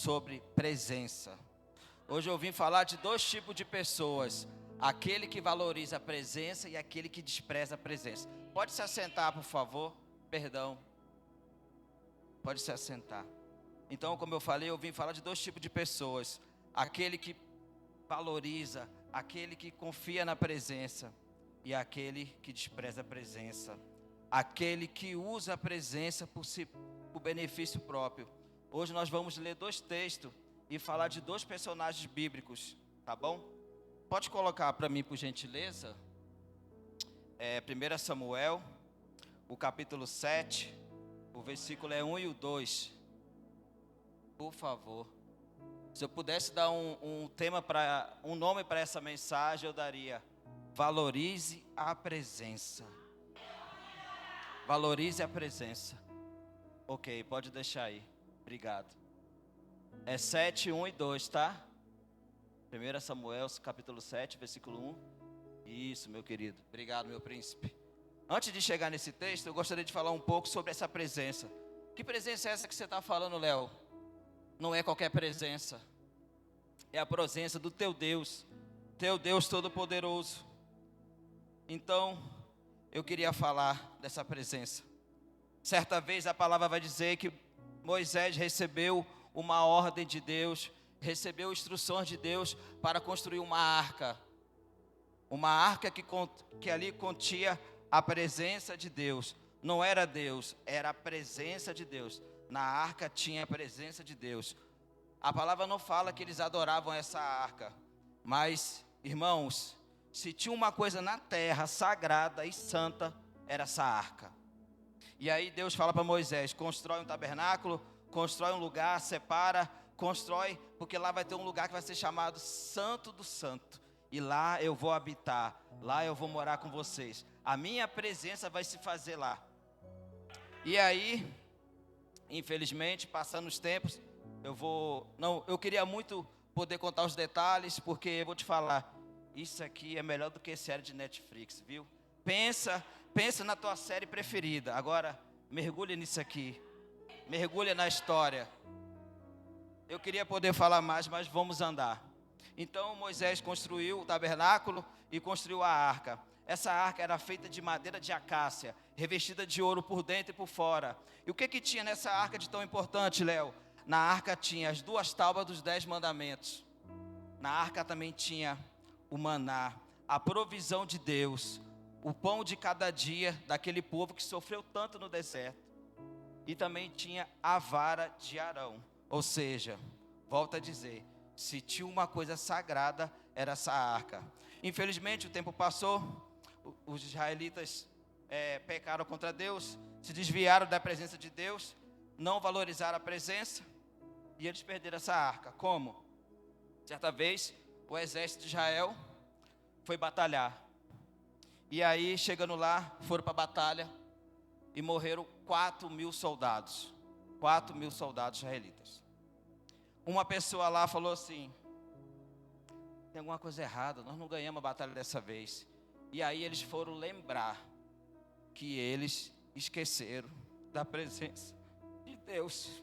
sobre presença. Hoje eu vim falar de dois tipos de pessoas: aquele que valoriza a presença e aquele que despreza a presença. Pode se assentar, por favor? Perdão. Pode se assentar. Então, como eu falei, eu vim falar de dois tipos de pessoas: aquele que valoriza, aquele que confia na presença, e aquele que despreza a presença, aquele que usa a presença por benefício próprio. Hoje nós vamos ler dois textos e falar de dois personagens bíblicos, tá bom? Pode colocar para mim, por gentileza, 1 Samuel, o capítulo 7, o versículo 1 e o 2, por favor. Se eu pudesse dar um nome para essa mensagem, eu daria: valorize a presença. Valorize a presença. Ok, pode deixar aí. Obrigado. É 7, 1 e 2, tá? 1 Samuel, capítulo 7, versículo 1. Isso, meu querido. Obrigado, meu príncipe. Antes de chegar nesse texto, eu gostaria de falar um pouco sobre essa presença. Que presença é essa que você está falando, Léo? Não é qualquer presença. É a presença do teu Deus Todo-Poderoso. Então, eu queria falar dessa presença. Certa vez a palavra vai dizer que Moisés recebeu uma ordem de Deus, recebeu instruções de Deus para construir uma arca. Uma arca que ali continha a presença de Deus. Não era Deus, era a presença de Deus. Na arca tinha a presença de Deus. A palavra não fala que eles adoravam essa arca, mas, irmãos, se tinha uma coisa na terra sagrada e santa, era essa arca. E aí Deus fala para Moisés: constrói um tabernáculo, constrói um lugar, separa, constrói, porque lá vai ter um lugar que vai ser chamado Santo do Santo. E lá eu vou habitar, lá eu vou morar com vocês. A minha presença vai se fazer lá. E aí, infelizmente, passando os tempos, eu queria muito poder contar os detalhes, porque eu vou te falar, isso aqui é melhor do que série de Netflix, viu? Pensa na tua série preferida. Agora, mergulha nisso aqui. Mergulha na história. Eu queria poder falar mais, mas vamos andar. Então, Moisés construiu o tabernáculo e construiu a arca. Essa arca era feita de madeira de acácia, revestida de ouro por dentro e por fora. E o que tinha nessa arca de tão importante, Léo? Na arca tinha as 2 tábuas dos 10 mandamentos. Na arca também tinha o maná, a provisão de Deus, o pão de cada dia daquele povo que sofreu tanto no deserto. E também tinha a vara de Arão. Ou seja, volto a dizer, se tinha uma coisa sagrada, era essa arca. Infelizmente o tempo passou, os israelitas pecaram contra Deus, se desviaram da presença de Deus, não valorizaram a presença, e eles perderam essa arca. Como? Certa vez, o exército de Israel foi batalhar. E aí, chegando lá, foram para a batalha e morreram 4.000 soldados. 4.000 soldados israelitas. Uma pessoa lá falou assim: tem alguma coisa errada, nós não ganhamos a batalha dessa vez. E aí eles foram lembrar que eles esqueceram da presença de Deus.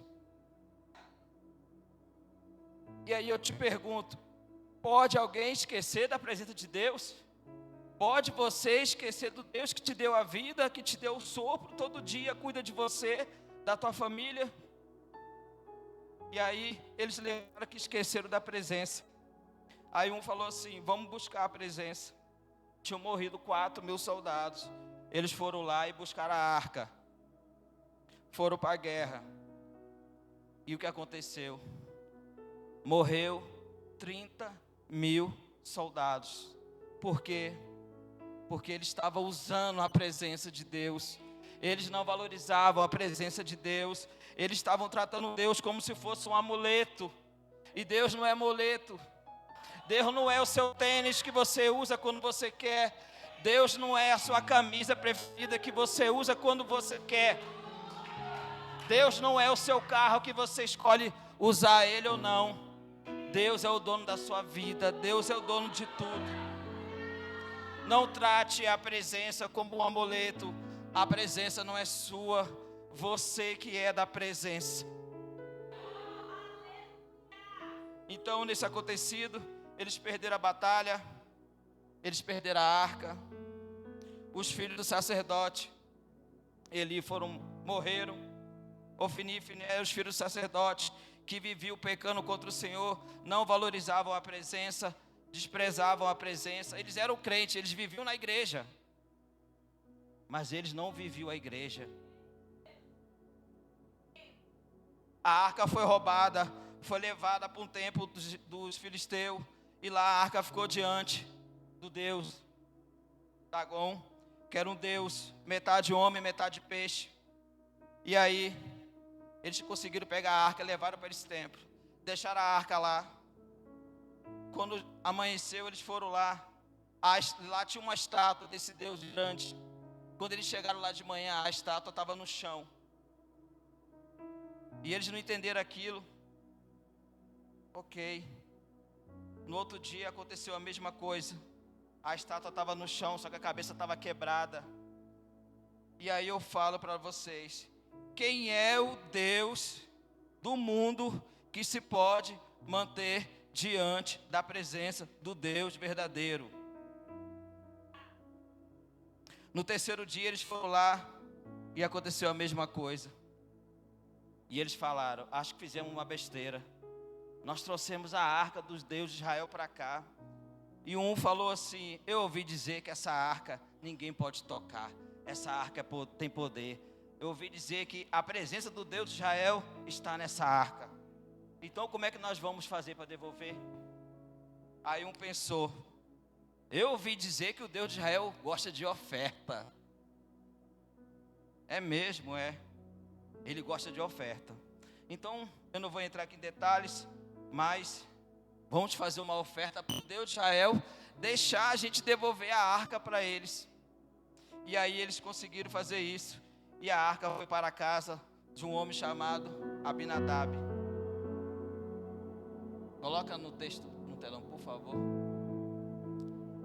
E aí eu te pergunto: pode alguém esquecer da presença de Deus? Pode você esquecer do Deus que te deu a vida, que te deu o sopro, todo dia cuida de você, da tua família? E aí eles lembraram que esqueceram da presença. Aí um falou assim: vamos buscar a presença. Tinham morrido 4.000 soldados. Eles foram lá e buscaram a arca. Foram para a guerra. E o que aconteceu? Morreu 30.000 soldados. Por quê? Porque eles estavam usando a presença de Deus. Eles não valorizavam a presença de Deus. Eles estavam tratando Deus como se fosse um amuleto. E Deus não é amuleto. Deus não é o seu tênis que você usa quando você quer. Deus não é a sua camisa preferida que você usa quando você quer. Deus não é o seu carro que você escolhe usar ele ou não. Deus é o dono da sua vida. Deus é o dono de tudo. Não trate a presença como um amuleto. A presença não é sua. Você que é da presença. Então, nesse acontecido, eles perderam a batalha, eles perderam a arca. Os filhos do sacerdote Eli morreram. Ofni e Finéias, os filhos do sacerdote, que viviam pecando contra o Senhor, não valorizavam a presença, desprezavam a presença. Eles eram crentes, eles viviam na igreja, mas eles não viviam a igreja. A arca foi roubada, foi levada para um templo dos filisteus, e lá a arca ficou diante do deus Dagon, que era um deus metade homem, metade peixe. E aí eles conseguiram pegar a arca e levaram para esse templo, deixaram a arca lá. Quando amanheceu, eles foram lá. Lá tinha uma estátua desse deus grande. Quando eles chegaram lá de manhã, a estátua estava no chão. E eles não entenderam aquilo. Ok. No outro dia aconteceu a mesma coisa. A estátua estava no chão, só que a cabeça estava quebrada. E aí eu falo para vocês: quem é o Deus do mundo que se pode manter diante da presença do Deus verdadeiro? No terceiro dia eles foram lá e aconteceu a mesma coisa. E eles falaram: acho que fizemos uma besteira. Nós trouxemos a arca dos deuses de Israel para cá. E um falou assim: eu ouvi dizer que essa arca ninguém pode tocar. Essa arca tem poder. Eu ouvi dizer que a presença do Deus de Israel está nessa arca. Então como é que nós vamos fazer para devolver? Aí um pensou: eu ouvi dizer que o Deus de Israel gosta de oferta. É mesmo, é. Ele gosta de oferta. Então eu não vou entrar aqui em detalhes, mas vamos fazer uma oferta para o Deus de Israel, deixar a gente devolver a arca para eles. E aí eles conseguiram fazer isso. E a arca foi para a casa de um homem chamado Abinadab. Coloca no texto, no telão, por favor.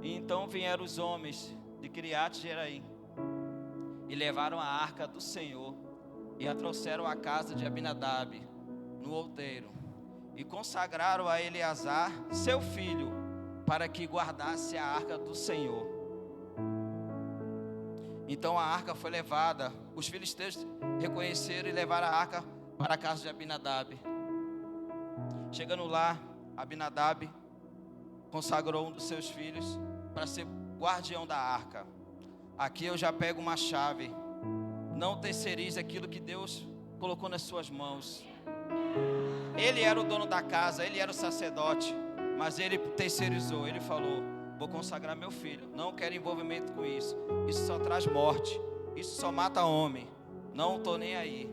E então vieram os homens de Criate Jeraim e levaram a arca do Senhor e a trouxeram à casa de Abinadab no outeiro e consagraram a Eleazar, seu filho, para que guardasse a arca do Senhor. Então a arca foi levada. Os filisteus reconheceram e levaram a arca para a casa de Abinadab. Chegando lá, Abinadab consagrou um dos seus filhos para ser guardião da arca. Aqui eu já pego uma chave: não terceirize aquilo que Deus colocou nas suas mãos. Ele era o dono da casa, ele era o sacerdote, mas ele terceirizou. Ele falou: vou consagrar meu filho, não quero envolvimento com isso. Isso só traz morte, isso só mata homem. Não estou nem aí.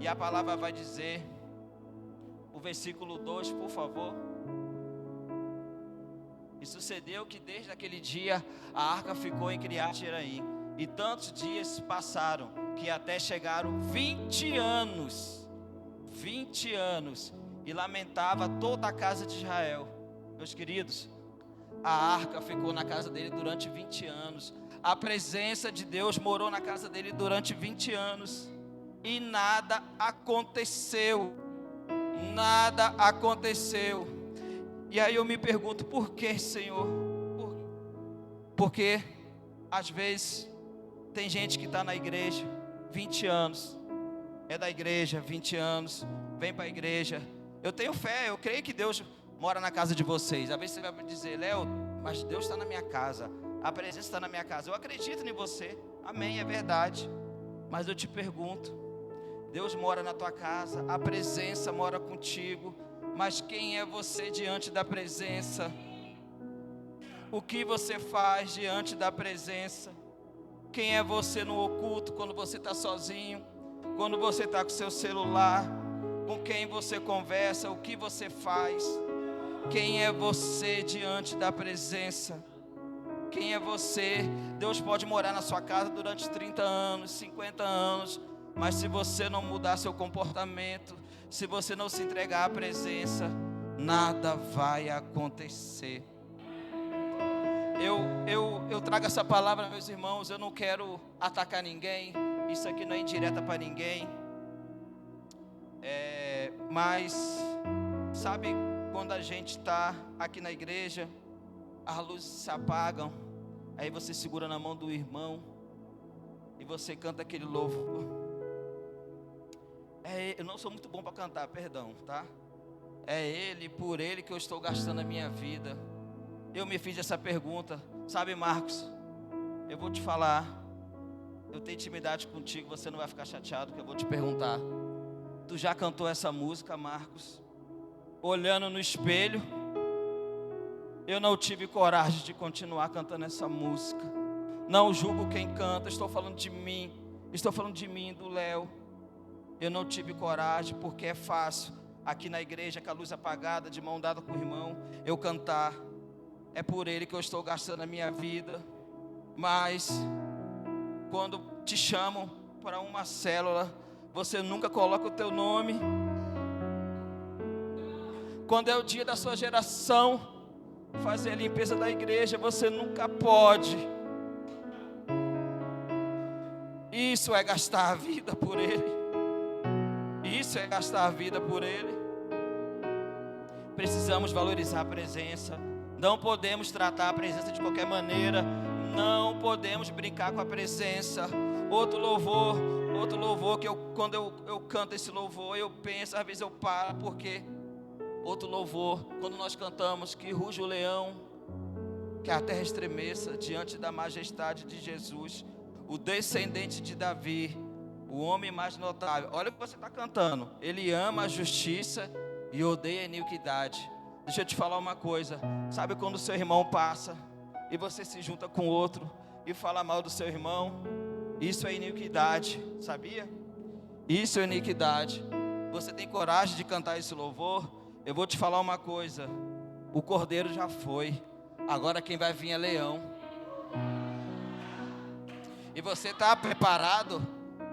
E a palavra vai dizer, o versículo 2, por favor. E sucedeu que desde aquele dia a arca ficou em Criate Jeraim. E tantos dias passaram que até chegaram 20 anos. 20 anos. E lamentava toda a casa de Israel. Meus queridos, a arca ficou na casa dele durante 20 anos. A presença de Deus morou na casa dele durante 20 anos. E nada aconteceu. Nada aconteceu. E aí eu me pergunto: por que, Senhor? Porque às vezes tem gente que está na igreja 20 anos. É da igreja 20 anos. Vem para a igreja. Eu tenho fé, eu creio que Deus mora na casa de vocês. Às vezes você vai me dizer: Léo, mas Deus está na minha casa. A presença está na minha casa. Eu acredito em você. Amém, é verdade. Mas eu te pergunto: Deus mora na tua casa, a presença mora contigo, mas quem é você diante da presença? O que você faz diante da presença? Quem é você no oculto, quando você está sozinho, quando você está com seu celular? Com quem você conversa? O que você faz? Quem é você diante da presença? Quem é você? Deus pode morar na sua casa durante 30 anos, 50 anos, mas se você não mudar seu comportamento, se você não se entregar à presença, nada vai acontecer. Eu trago essa palavra, meus irmãos. Eu não quero atacar ninguém. Isso aqui não é indireta para ninguém. Mas, sabe, quando a gente está aqui na igreja, as luzes se apagam, aí você segura na mão do irmão e você canta aquele louvor. Eu não sou muito bom para cantar, perdão, tá? É Ele, por Ele que eu estou gastando a minha vida. Eu me fiz essa pergunta, sabe, Marcos? Eu vou te falar, eu tenho intimidade contigo, você não vai ficar chateado que eu vou te perguntar. Tu já cantou essa música, Marcos? Olhando no espelho, eu não tive coragem de continuar cantando essa música. Não julgo quem canta, estou falando de mim, do Léo. Eu não tive coragem, porque é fácil, aqui na igreja, com a luz apagada, de mão dada com o irmão, eu cantar. É por Ele que eu estou gastando a minha vida. Mas, quando te chamam para uma célula, você nunca coloca o teu nome. Quando é o dia da sua geração, fazer a limpeza da igreja, você nunca pode. Isso é gastar a vida por Ele. Isso é gastar a vida por Ele. Precisamos valorizar a presença. Não podemos tratar a presença de qualquer maneira. Não podemos brincar com a presença. Outro louvor que quando eu canto esse louvor, eu penso, às vezes eu paro, porque outro louvor, quando nós cantamos que ruja o leão, que a terra estremeça diante da majestade de Jesus, o descendente de Davi, o homem mais notável. Olha o que você está cantando. Ele ama a justiça e odeia a iniquidade. Deixa eu te falar uma coisa. Sabe quando o seu irmão passa e você se junta com outro e fala mal do seu irmão? Isso é iniquidade, sabia? Isso é iniquidade. Você tem coragem de cantar esse louvor? Eu vou te falar uma coisa. O cordeiro já foi. Agora quem vai vir é leão. E você está preparado?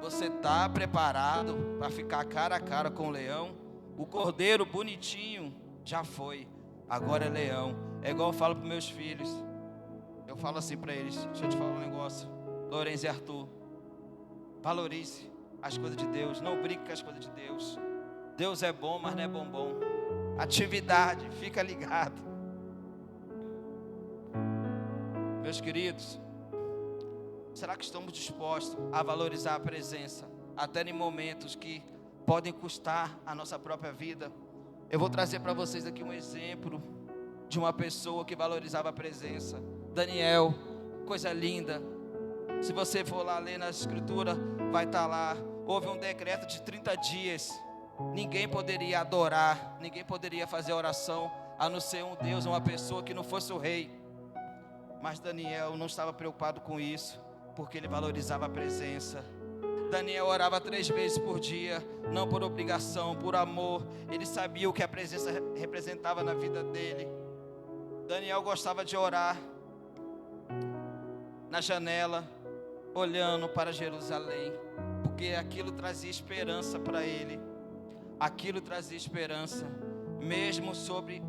Você está preparado para ficar cara a cara com o leão? O cordeiro bonitinho já foi, agora é leão. É igual eu falo para meus filhos. Eu falo assim para eles, deixa eu te falar um negócio, Lourenço e Arthur, valorize as coisas de Deus, não brinque com as coisas de Deus. Deus é bom, mas não é bombom. Atividade, fica ligado. Meus queridos, será que estamos dispostos a valorizar a presença, até em momentos que podem custar a nossa própria vida? Eu vou trazer para vocês aqui um exemplo de uma pessoa que valorizava a presença. Daniel, coisa linda. Se você for lá ler na escritura, vai estar lá. Houve um decreto de 30 dias. Ninguém poderia adorar, ninguém poderia fazer oração, a não ser um Deus, uma pessoa que não fosse o rei. Mas Daniel não estava preocupado com isso, porque ele valorizava a presença. Daniel orava 3 vezes por dia, não por obrigação, por amor. Ele sabia o que a presença representava na vida dele. Daniel gostava de orar na janela, olhando para Jerusalém, porque aquilo trazia esperança para ele. Aquilo trazia esperança, mesmo sob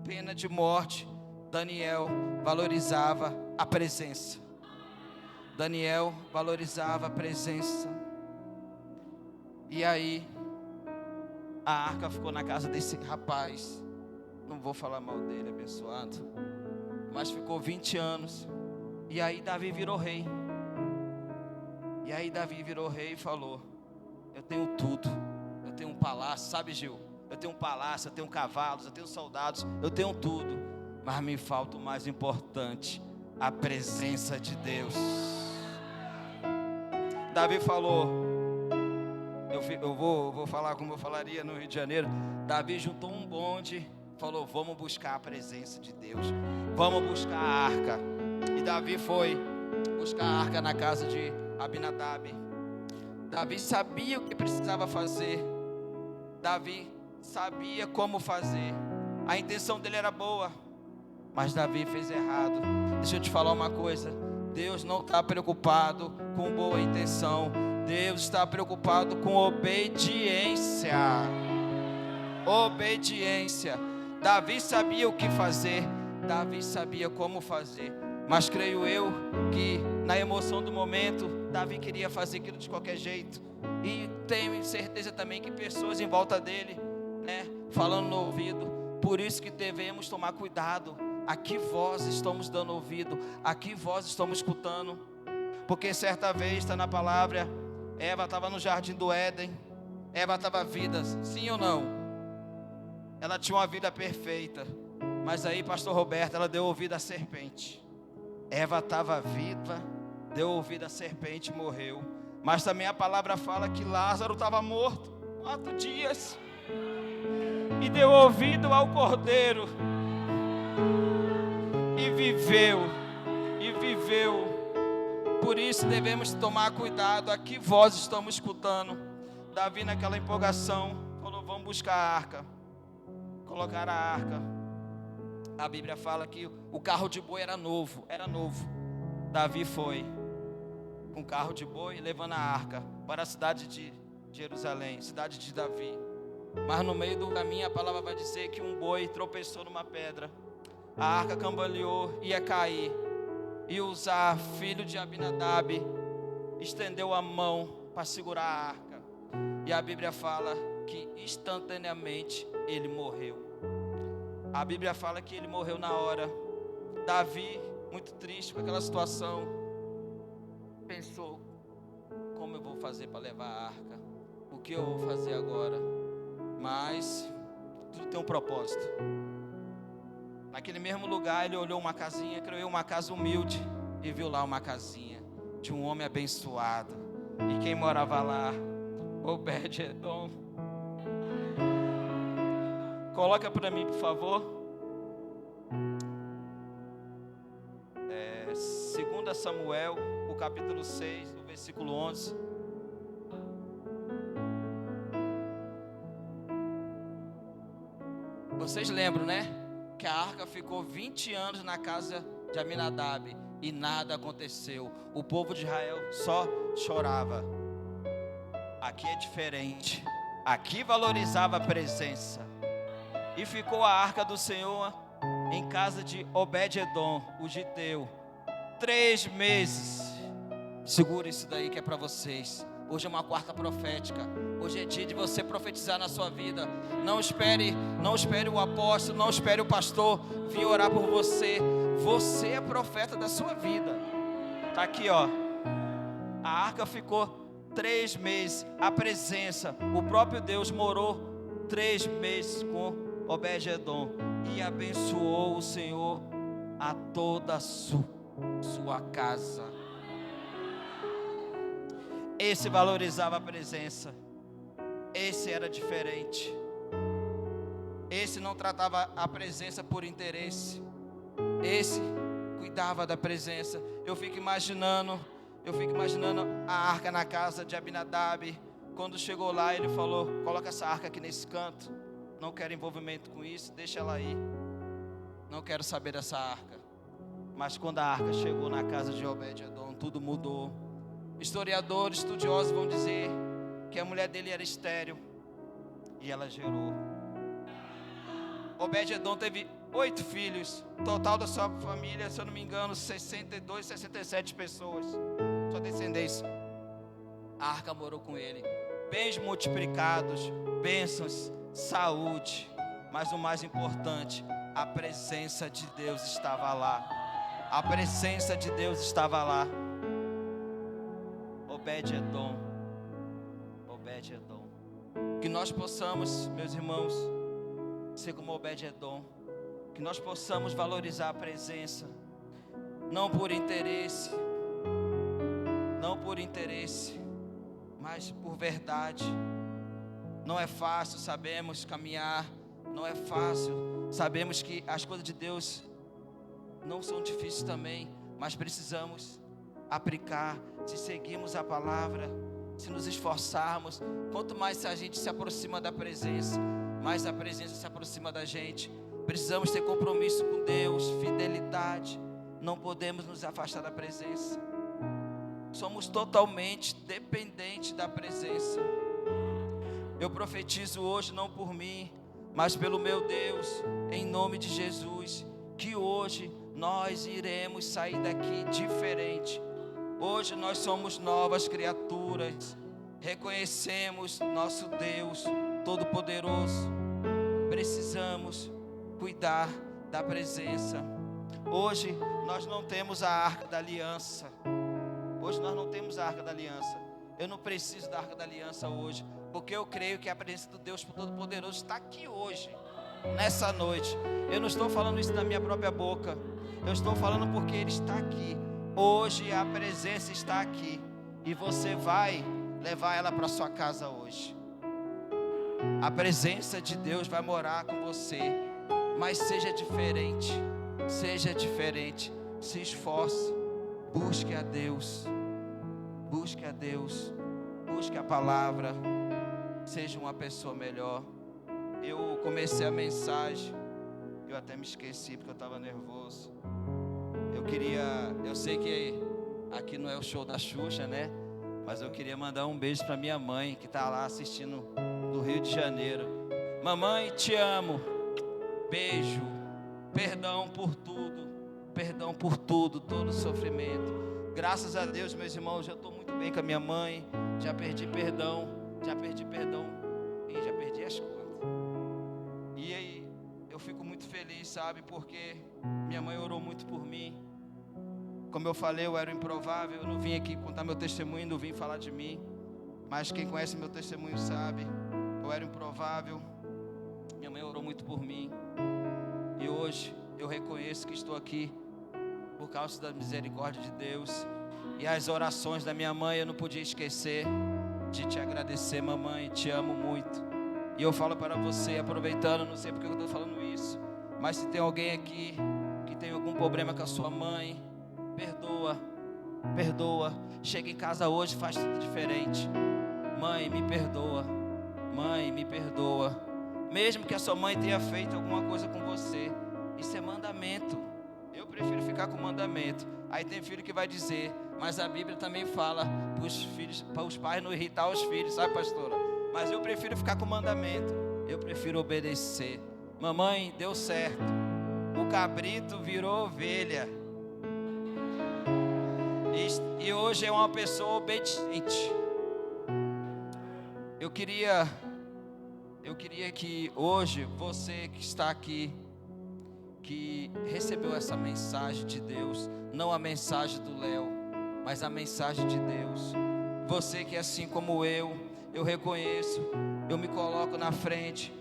pena de morte. Daniel valorizava a presença. Daniel valorizava a presença. E aí, a arca ficou na casa desse rapaz. Não vou falar mal dele, abençoado. Mas ficou 20 anos. E aí Davi virou rei. E falou: eu tenho tudo. Eu tenho um palácio, sabe, Gil? Eu tenho um palácio, eu tenho cavalos, eu tenho soldados, eu tenho tudo. Mas me falta o mais importante, a presença de Deus. Davi falou, eu vou falar como eu falaria no Rio de Janeiro. Davi juntou um bonde, falou: vamos buscar a presença de Deus, vamos buscar a arca. E Davi foi buscar a arca na casa de Abinadab. Davi sabia o que precisava fazer. Davi sabia como fazer. A intenção dele era boa, mas Davi fez errado. Deixa eu te falar uma coisa. Deus não está preocupado com boa intenção. Deus está preocupado com obediência. Obediência. Davi sabia o que fazer. Davi sabia como fazer. Mas creio eu que na emoção do momento, Davi queria fazer aquilo de qualquer jeito. E tenho certeza também que pessoas em volta dele, falando no ouvido: Por isso que devemos tomar cuidado a que voz estamos dando ouvido, a que voz estamos escutando. Porque certa vez está na palavra, Eva estava no jardim do Éden. Eva estava viva, sim ou não? Ela tinha uma vida perfeita. Mas aí, pastor Roberto, ela deu ouvido à serpente. Eva estava viva, deu ouvido à serpente e morreu. Mas também a palavra fala que Lázaro estava morto 4 dias. E deu ouvido ao Cordeiro. E viveu. Por isso devemos tomar cuidado a que voz estamos escutando. Davi, naquela empolgação, falou: vamos buscar a arca. Colocar a arca. A Bíblia fala que o carro de boi era novo. Davi foi com o carro de boi, levando a arca para a cidade de Jerusalém, cidade de Davi. Mas no meio do caminho a palavra vai dizer que um boi tropeçou numa pedra. A arca cambaleou, ia cair. E Uzá, filho de Abinadab, estendeu a mão para segurar a arca. E a Bíblia fala que instantaneamente ele morreu. A Bíblia fala que ele morreu na hora. Davi, muito triste com aquela situação, pensou: como eu vou fazer para levar a arca? O que eu vou fazer agora? Mas tudo tem um propósito. Naquele mesmo lugar ele olhou uma casinha, criou uma casa humilde, e viu lá uma casinha de um homem abençoado. E quem morava lá? Obed-edom. Coloca para mim, por favor. 2 Samuel, o capítulo 6, o versículo 11. Vocês lembram, né? Que a arca ficou 20 anos na casa de Aminadab e nada aconteceu. O povo de Israel só chorava. Aqui é diferente. Aqui valorizava a presença. E ficou a arca do Senhor em casa de Obed-edom, o giteu, 3 meses. Segura isso daí que é para vocês. Hoje é uma quarta profética. Hoje é dia de você profetizar na sua vida. Não espere o apóstolo, não espere o pastor vir orar por você. Você é profeta da sua vida. Tá aqui, ó. A arca ficou 3 meses. A presença, o próprio Deus morou 3 meses com Obed-edom e abençoou o Senhor a toda a sua casa. Esse valorizava a presença. Esse era diferente. Esse não tratava a presença por interesse. Esse cuidava da presença. Eu fico imaginando a arca na casa de Abinadab. Quando chegou lá, ele falou: coloca essa arca aqui nesse canto. Não quero envolvimento com isso, deixa ela aí. Não quero saber dessa arca. Mas quando a arca chegou na casa de Obed-edom, tudo mudou. Historiadores, estudiosos vão dizer que a mulher dele era estéril e ela gerou. Obed-edom teve 8 filhos. Total da sua família, se eu não me engano, 62, 67 pessoas. Sua descendência. A arca morou com ele. Bens multiplicados, bênçãos, saúde. Mas o mais importante, a presença de Deus estava lá. A presença de Deus estava lá. Obed-edom. Que nós possamos, meus irmãos, ser como Obed-edom. Que nós possamos valorizar a presença. Não por interesse, mas por verdade. Não é fácil, sabemos caminhar. Não é fácil. Sabemos que as coisas de Deus não são difíceis também, mas precisamos aplicar. Se seguirmos a palavra, se nos esforçarmos, quanto mais a gente se aproxima da presença, mais a presença se aproxima da gente. Precisamos ter compromisso com Deus, fidelidade. Não podemos nos afastar da presença. Somos totalmente dependentes da presença. Eu profetizo hoje, não por mim, mas pelo meu Deus, em nome de Jesus, que hoje nós iremos sair daqui diferente. Hoje nós somos novas criaturas. Reconhecemos nosso Deus Todo-Poderoso. Precisamos cuidar da presença. Hoje nós não temos a arca da aliança. Hoje nós não temos a arca da aliança. Eu não preciso da arca da aliança hoje, porque eu creio que a presença do Deus Todo-Poderoso está aqui hoje, nessa noite. Eu não estou falando isso da minha própria boca, eu estou falando porque Ele está aqui. Hoje a presença está aqui, e você vai levar ela para sua casa hoje. A presença de Deus vai morar com você, mas seja diferente, se esforce, busque a Deus, busque a Deus, busque a palavra, seja uma pessoa melhor. Eu comecei a mensagem, eu até me esqueci porque eu estava nervoso. Eu sei que aqui não é o show da Xuxa, né? Mas eu queria mandar um beijo para minha mãe, que está lá assistindo do Rio de Janeiro. Mamãe, te amo. Beijo. Perdão por tudo, todo sofrimento. Graças a Deus, meus irmãos, eu estou muito bem com a minha mãe. Já perdi perdão e já perdi as contas. E aí, eu fico muito feliz, sabe? Porque minha mãe orou muito por mim. Como eu falei, eu era o improvável. Eu não vim aqui contar meu testemunho, não vim falar de mim. Mas quem conhece meu testemunho sabe. Eu era improvável. Minha mãe orou muito por mim. E hoje eu reconheço que estou aqui por causa da misericórdia de Deus. E as orações da minha mãe eu não podia esquecer de te agradecer, mamãe. Te amo muito. E eu falo para você, aproveitando, não sei porque eu estou falando isso, mas se tem alguém aqui que tem algum problema com a sua mãe, perdoa. Chega em casa hoje, faz tudo diferente. Mãe, me perdoa. Mesmo que a sua mãe tenha feito alguma coisa com você, isso é mandamento. Eu prefiro ficar com mandamento. Aí tem filho que vai dizer, mas a Bíblia também fala para os pais não irritar os filhos, sabe, pastora? Mas eu prefiro ficar com mandamento. Eu prefiro obedecer. Mamãe, deu certo. O cabrito virou ovelha. E hoje é uma pessoa obediente. Eu queria que hoje, você que está aqui, que recebeu essa mensagem de Deus, não a mensagem do Léo, mas a mensagem de Deus. Você que assim como eu reconheço, eu me coloco na frente,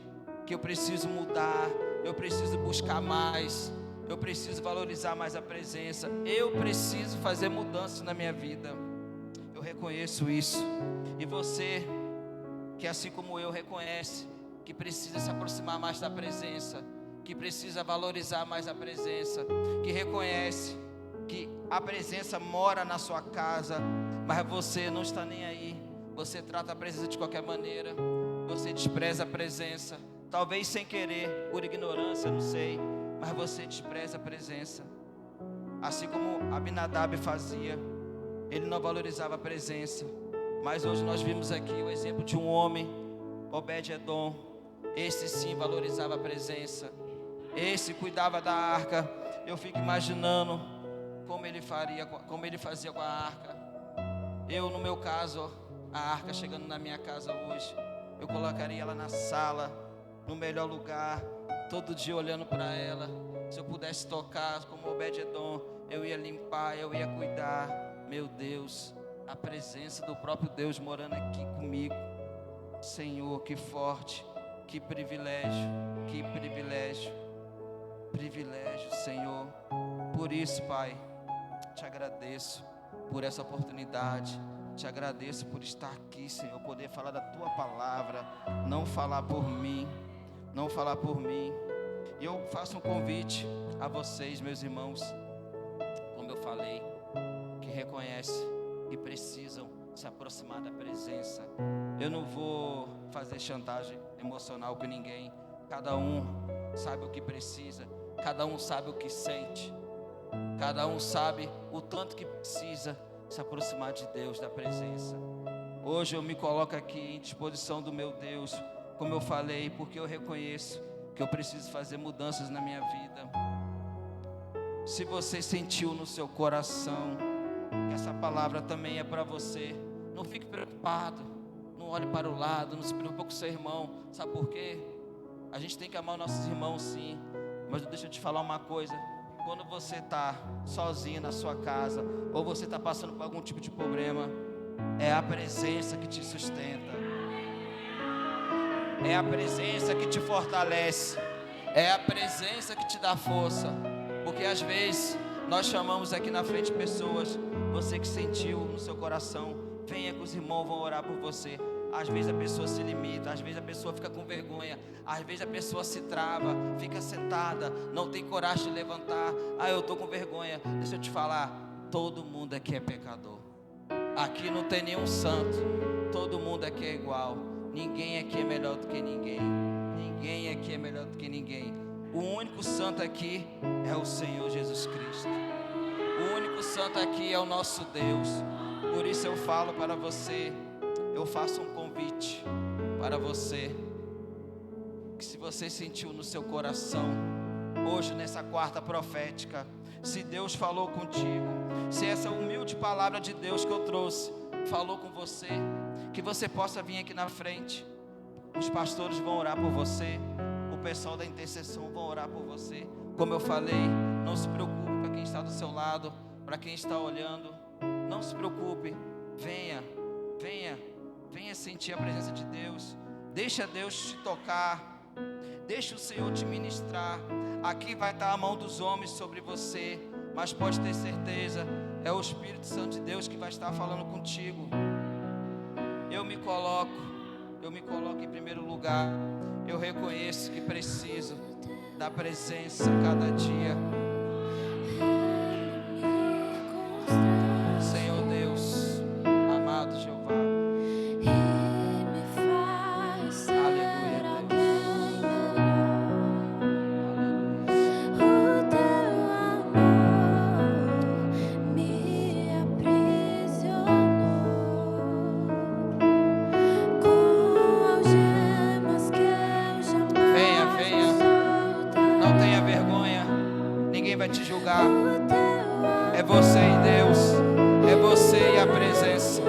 que eu preciso mudar, eu preciso buscar mais, eu preciso valorizar mais a presença, eu preciso fazer mudanças na minha vida. Eu reconheço isso. E você que assim como eu reconhece que precisa se aproximar mais da presença, que precisa valorizar mais a presença, que reconhece que a presença mora na sua casa, mas você não está nem aí, você trata a presença de qualquer maneira, você despreza a presença, talvez sem querer, por ignorância, não sei, mas você despreza a presença, assim como Abinadab fazia. Ele não valorizava a presença, mas hoje nós vimos aqui o exemplo de um homem, Obed-edom. Esse sim valorizava a presença, esse cuidava da arca. Eu fico imaginando como ele fazia com a arca. Eu, no meu caso, a arca chegando na minha casa hoje, eu colocaria ela na sala, no melhor lugar, todo dia olhando para ela. Se eu pudesse tocar como Obed-edom, eu ia limpar, eu ia cuidar. Meu Deus, a presença do próprio Deus morando aqui comigo. Senhor, que forte, que privilégio, Senhor. Por isso, Pai, te agradeço por essa oportunidade, te agradeço por estar aqui, Senhor, poder falar da Tua palavra, não falar por mim. E eu faço um convite a vocês, meus irmãos, como eu falei, que reconhecem que precisam se aproximar da presença. Eu não vou fazer chantagem emocional com ninguém. Cada um sabe o que precisa, cada um sabe o que sente, cada um sabe o tanto que precisa se aproximar de Deus, da presença. Hoje eu me coloco aqui em disposição do meu Deus, como eu falei, porque eu reconheço que eu preciso fazer mudanças na minha vida. Se você sentiu no seu coração que essa palavra também é para você, não fique preocupado, não olhe para o lado, não se preocupe com o seu irmão. Sabe por quê? A gente tem que amar os nossos irmãos, sim, Mas deixa eu te falar uma coisa. Quando você está sozinho na sua casa, ou você está passando por algum tipo de problema, é a presença que te sustenta, é a presença que te fortalece, é a presença que te dá força. Porque às vezes nós chamamos aqui na frente pessoas, você que sentiu no seu coração, venha que os irmãos vão orar por você. Às vezes a pessoa se limita, às vezes a pessoa fica com vergonha, às vezes a pessoa se trava, fica sentada, não tem coragem de levantar. Eu estou com vergonha. Deixa eu te falar, todo mundo aqui é pecador. Aqui não tem nenhum santo, todo mundo aqui é igual. Ninguém aqui é melhor do que ninguém. Ninguém aqui é melhor do que ninguém. O único santo aqui é o Senhor Jesus Cristo. O único santo aqui é o nosso Deus. Por isso eu falo para você, eu faço um convite para você, que se você sentiu no seu coração, hoje nessa quarta profética, se Deus falou contigo, se essa humilde palavra de Deus que eu trouxe, falou com você, que você possa vir aqui na frente. Os pastores vão orar por você, o pessoal da intercessão vão orar por você. Como eu falei, não se preocupe para quem está do seu lado, para quem está olhando, não se preocupe, venha sentir a presença de Deus, deixa Deus te tocar, deixa o Senhor te ministrar. Aqui vai estar a mão dos homens sobre você, mas pode ter certeza, é o Espírito Santo de Deus que vai estar falando contigo. Eu me coloco em primeiro lugar. Eu reconheço que preciso da presença cada dia. Senhor Deus, amado Jeová, vai te julgar. É você e Deus, é você e a presença.